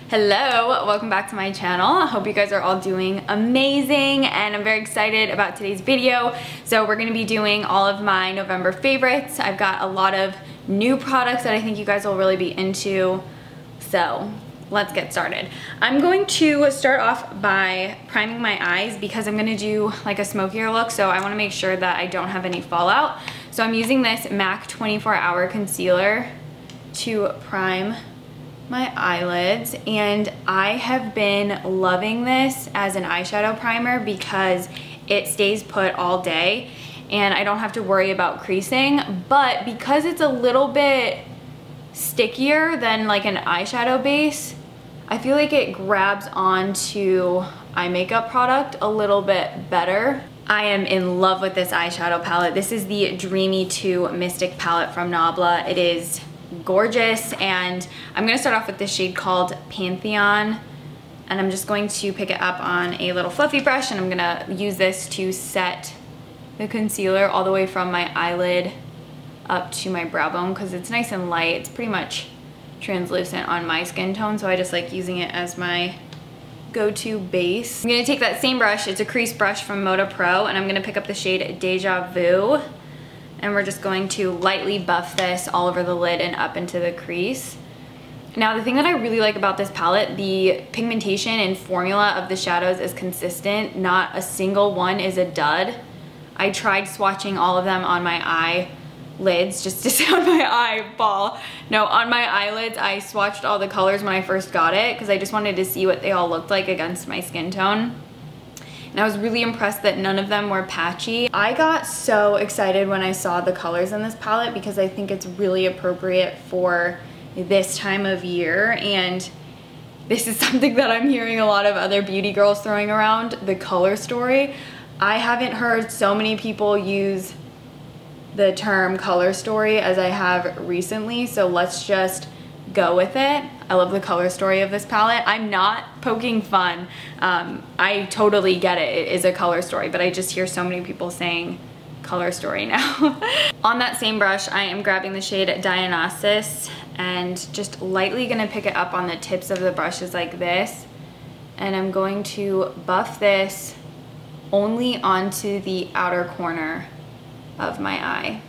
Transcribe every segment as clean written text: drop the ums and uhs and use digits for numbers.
Hello, welcome back to my channel. I hope you guys are all doing amazing and I'm very excited about today's video. So we're gonna be doing all of my November favorites. I've got a lot of new products that I think you guys will really be into. So let's get started. I'm going to start off by priming my eyes because I'm gonna do like a smokier look, so I wanna make sure that I don't have any fallout. So I'm using this MAC 24-Hour Concealer to prime my eyelids, and I have been loving this as an eyeshadow primer because it stays put all day and I don't have to worry about creasing. But because it's a little bit stickier than like an eyeshadow base, I feel like it grabs onto eye makeup product a little bit better. I am in love with this eyeshadow palette. This is the Dreamy 2 Mystic palette from Nabla. It is gorgeous, and I'm gonna start off with this shade called Pantheon, and I'm just going to pick it up on a little fluffy brush, and I'm gonna use this to set the concealer all the way from my eyelid up to my brow bone because it's nice and light. It's pretty much translucent on my skin tone, so I just like using it as my go-to base. I'm gonna take that same brush, it's a crease brush from Moda Pro, and I'm gonna pick up the shade Deja Vu, and we're just going to lightly buff this all over the lid and up into the crease. Now the thing that I really like about this palette, the pigmentation and formula of the shadows is consistent. Not a single one is a dud. I tried swatching all of them on my eyelids just to see on my eyeball. No, on my eyelids I swatched all the colors when I first got it because I just wanted to see what they all looked like against my skin tone. And I was really impressed that none of them were patchy. I got so excited when I saw the colors in this palette because I think it's really appropriate for this time of year, and this is something that I'm hearing a lot of other beauty girls throwing around, the color story. I haven't heard so many people use the term color story as I have recently, so let's just go with it. I love the color story of this palette. I'm not poking fun. I totally get it. It is a color story, but I just hear so many people saying color story now. On that same brush, I am grabbing the shade Dionysus and just lightly gonna pick it up on the tips of the brushes like this. And I'm going to buff this only onto the outer corner of my eye.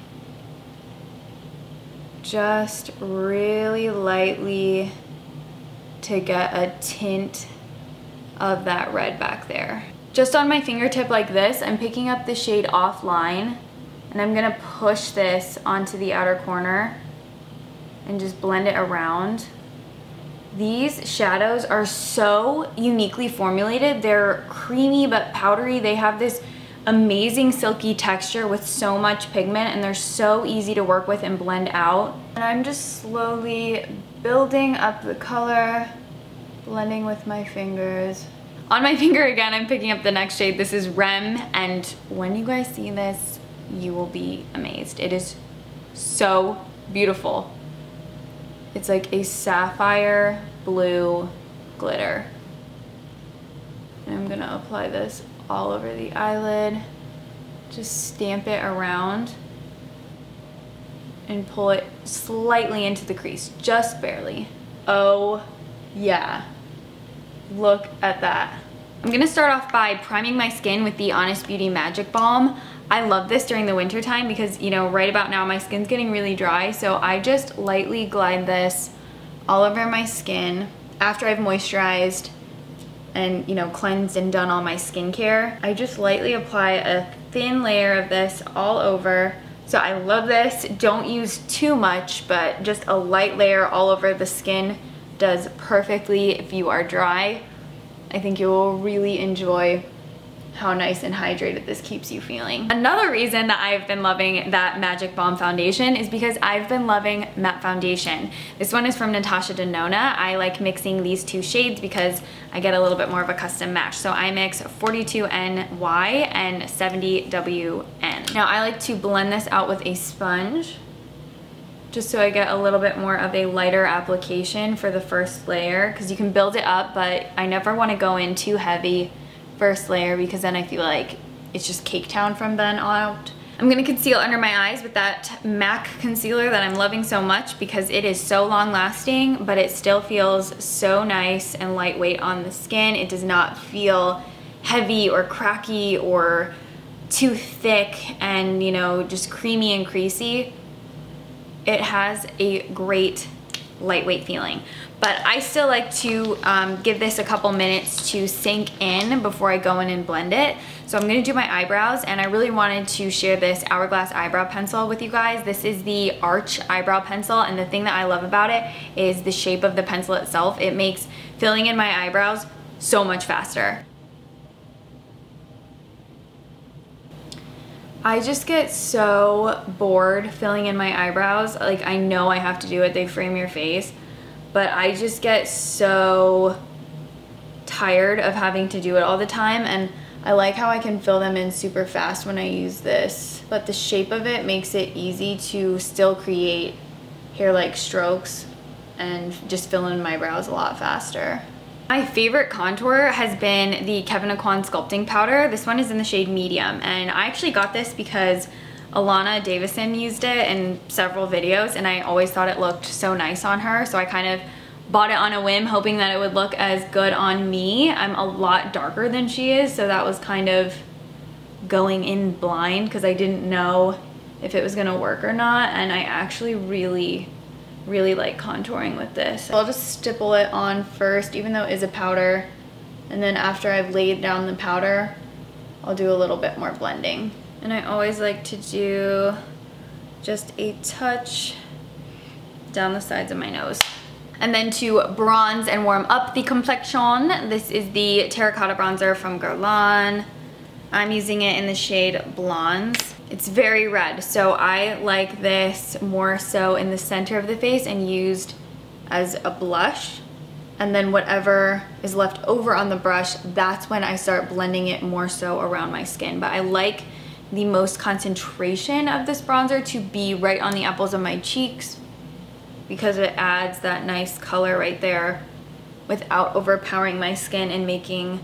Just really lightly to get a tint of that red back there. Just on my fingertip like this, I'm picking up the shade Offline, and I'm gonna push this onto the outer corner and just blend it around. These shadows are so uniquely formulated. They're creamy but powdery. They have this amazing silky texture with so much pigment, and they're so easy to work with and blend out. And I'm just slowly building up the color, blending with my fingers. On my finger again, I'm picking up the next shade. This is Rem, and when you guys see this, you will be amazed. It is so beautiful. It's like a sapphire blue glitter. And I'm gonna apply this all over the eyelid. Just stamp it around and pull it slightly into the crease, just barely. Oh yeah, look at that. I'm gonna start off by priming my skin with the Honest Beauty Magic Balm. I love this during the winter time because, you know, right about now my skin's getting really dry, so I just lightly glide this all over my skin after I've moisturized and, you know, cleansed and done all my skincare. I just lightly apply a thin layer of this all over. So I love this. Don't use too much, but just a light layer all over the skin does perfectly if you are dry. I think you will really enjoy how nice and hydrated this keeps you feeling. Another reason that I've been loving that Magic Balm foundation is because I've been loving matte foundation. This one is from Natasha Denona. I like mixing these two shades because I get a little bit more of a custom match. So I mix 42NY and 70WN. Now I like to blend this out with a sponge just so I get a little bit more of a lighter application for the first layer, because you can build it up, but I never want to go in too heavy first layer because then I feel like it's just cake town from then on out. I'm gonna conceal under my eyes with that MAC concealer that I'm loving so much because it is so long lasting, but it still feels so nice and lightweight on the skin. It does not feel heavy or cracky or too thick and, you know, just creamy and creasy. It has a great lightweight feeling. But I still like to give this a couple minutes to sink in before I go in and blend it. So I'm gonna do my eyebrows, and I really wanted to share this Hourglass eyebrow pencil with you guys. This is the Arch eyebrow pencil, and the thing that I love about it is the shape of the pencil itself. It makes filling in my eyebrows so much faster. I just get so bored filling in my eyebrows. Like, I know I have to do it, they frame your face, but I just get so tired of having to do it all the time, and I like how I can fill them in super fast when I use this, but the shape of it makes it easy to still create hair-like strokes and just fill in my brows a lot faster. My favorite contour has been the Kevyn Aucoin Sculpting Powder. This one is in the shade Medium, and I actually got this because Alana Davison used it in several videos, and I always thought it looked so nice on her, so I kind of bought it on a whim, hoping that it would look as good on me. I'm a lot darker than she is, so that was kind of going in blind because I didn't know if it was gonna work or not, and I actually really like contouring with this. I'll just stipple it on first, even though it is a powder, and then after I've laid down the powder, I'll do a little bit more blending. And I always like to do just a touch down the sides of my nose. And then to bronze and warm up the complexion, this is the Terracotta Bronzer from Guerlain. I'm using it in the shade Blondes. It's very red, so I like this more so in the center of the face and used as a blush. And then whatever is left over on the brush, that's when I start blending it more so around my skin. But I like the most concentration of this bronzer to be right on the apples of my cheeks because it adds that nice color right there without overpowering my skin and making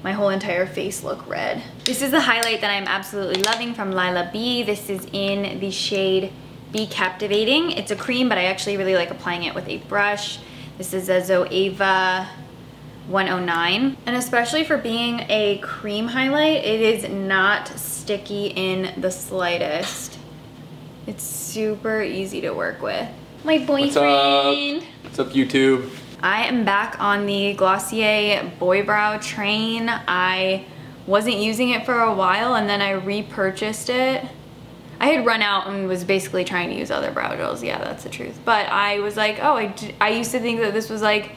my whole entire face look red. This is the highlight that I'm absolutely loving from Lila B. This is in the shade Be Captivating. It's a cream, but I actually really like applying it with a brush. This is a Zoeva 109. And especially for being a cream highlight, it is not sticky in the slightest. It's super easy to work with. My boyfriend. What's up, YouTube? I am back on the Glossier Boy Brow train. I wasn't using it for a while and then I repurchased it. I had run out and was basically trying to use other brow gels. Yeah, that's the truth. But I was like, oh, I used to think that this was like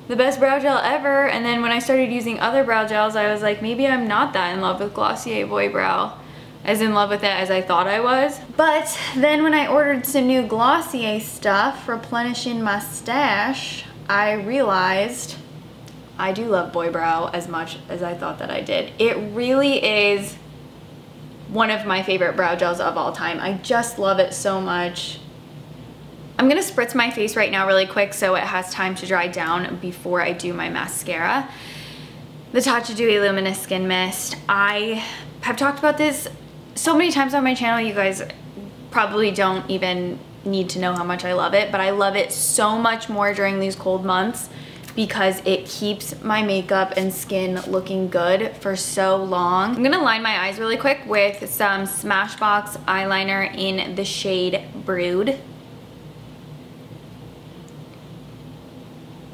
the best brow gel ever. And then when I started using other brow gels, I was like, maybe I'm not that in love with Glossier Boy Brow, as in love with it as I thought I was. But then when I ordered some new Glossier stuff, replenishing my stash, I realized I do love Boy Brow as much as I thought that I did. It really is one of my favorite brow gels of all time. I just love it so much. I'm gonna spritz my face right now really quick so it has time to dry down before I do my mascara. The Tatcha Dewy Luminous Skin Mist. I have talked about this so many times on my channel, you guys probably don't even need to know how much I love it, but I love it so much more during these cold months because it keeps my makeup and skin looking good for so long. I'm gonna line my eyes really quick with some Smashbox eyeliner in the shade Brood.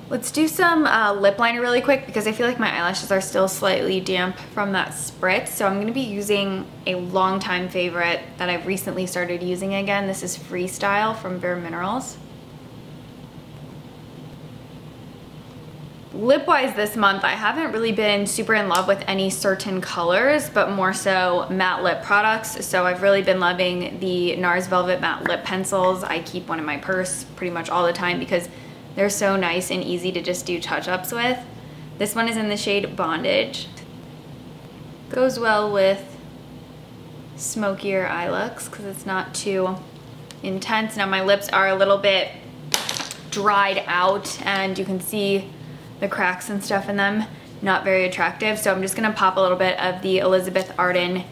Let's do some lip liner really quick because I feel like my eyelashes are still slightly damp from that spritz. So I'm gonna be using a longtime favorite that I've recently started using again. This is Freestyle from Bare Minerals. Lip-wise this month, I haven't really been super in love with any certain colors, but more so matte lip products. So I've really been loving the NARS Velvet Matte Lip Pencils. I keep one in my purse pretty much all the time because they're so nice and easy to just do touch-ups with. This one is in the shade Bondage. Goes well with smokier eye looks because it's not too intense. Now my lips are a little bit dried out and you can see the cracks and stuff in them. Not very attractive. So I'm just gonna pop a little bit of the Elizabeth Arden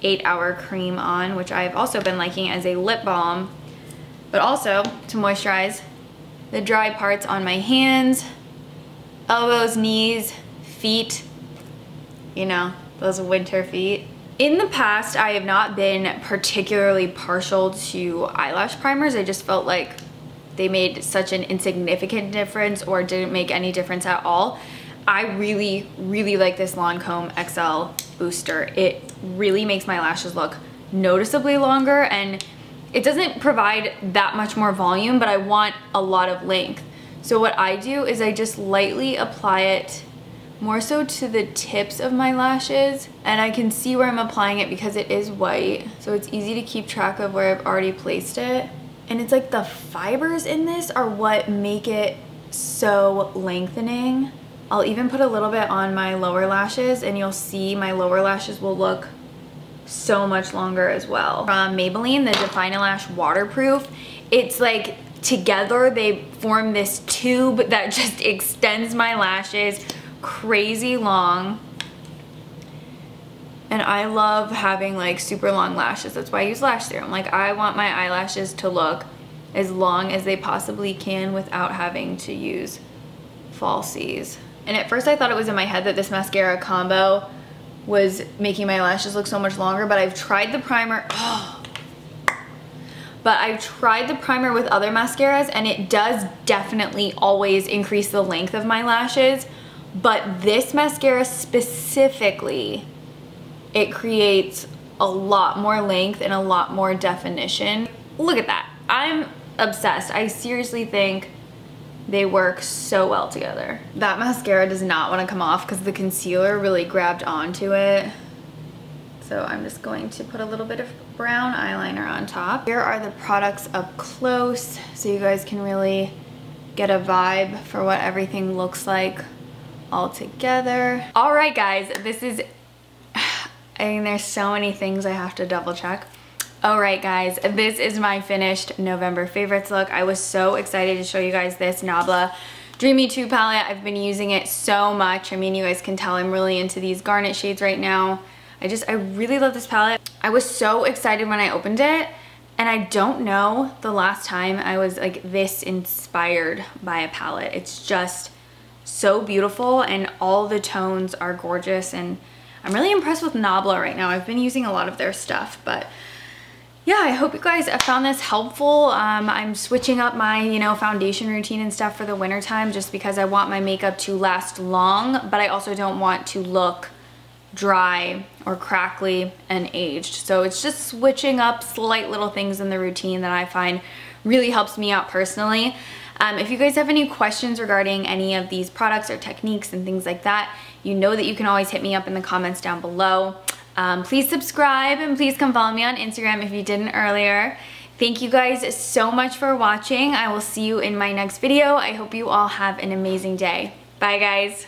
8-Hour Cream on, which I've also been liking as a lip balm, but also to moisturize the dry parts on my hands, elbows, knees, feet, you know, those winter feet. In the past, I have not been particularly partial to eyelash primers. I just felt like they made such an insignificant difference or didn't make any difference at all. I really, really like this Lancome XL booster. It really makes my lashes look noticeably longer, and it doesn't provide that much more volume, but I want a lot of length. So what I do is I just lightly apply it more so to the tips of my lashes, and I can see where I'm applying it because it is white, so it's easy to keep track of where I've already placed it. And it's like the fibers in this are what make it so lengthening. I'll even put a little bit on my lower lashes, and you'll see my lower lashes will look so much longer as well. From Maybelline, the Define-A-Lash Waterproof. It's like together they form this tube that just extends my lashes crazy long. And I love having like super long lashes. That's why I use lash serum. Like, I want my eyelashes to look as long as they possibly can without having to use falsies. And at first I thought it was in my head that this mascara combo was making my lashes look so much longer, but I've tried the primer. But I've tried the primer with other mascaras, and it does definitely always increase the length of my lashes. But this mascara specifically, it creates a lot more length and a lot more definition. Look at that. I'm obsessed. I seriously think they work so well together. That mascara does not want to come off because the concealer really grabbed onto it. So I'm just going to put a little bit of brown eyeliner on top. Here are the products up close so you guys can really get a vibe for what everything looks like all together. All right, guys, this is, I mean, there's so many things I have to double check. All right, guys, this is my finished November favorites look. I was so excited to show you guys this Nabla Dreamy 2 palette. I've been using it so much. I mean, you guys can tell I'm really into these garnet shades right now. I really love this palette. I was so excited when I opened it, and I don't know the last time I was like this inspired by a palette. It's just so beautiful, and all the tones are gorgeous, and I'm really impressed with Nabla right now. I've been using a lot of their stuff, but yeah, I hope you guys found this helpful. I'm switching up my, you know, foundation routine and stuff for the winter time just because I want my makeup to last long, but I also don't want to look dry or crackly and aged. So it's just switching up slight little things in the routine that I find really helps me out personally. If you guys have any questions regarding any of these products or techniques and things like that, you know that you can always hit me up in the comments down below. Please subscribe, and please come follow me on Instagram if you didn't earlier. Thank you guys so much for watching. I will see you in my next video. I hope you all have an amazing day. Bye, guys.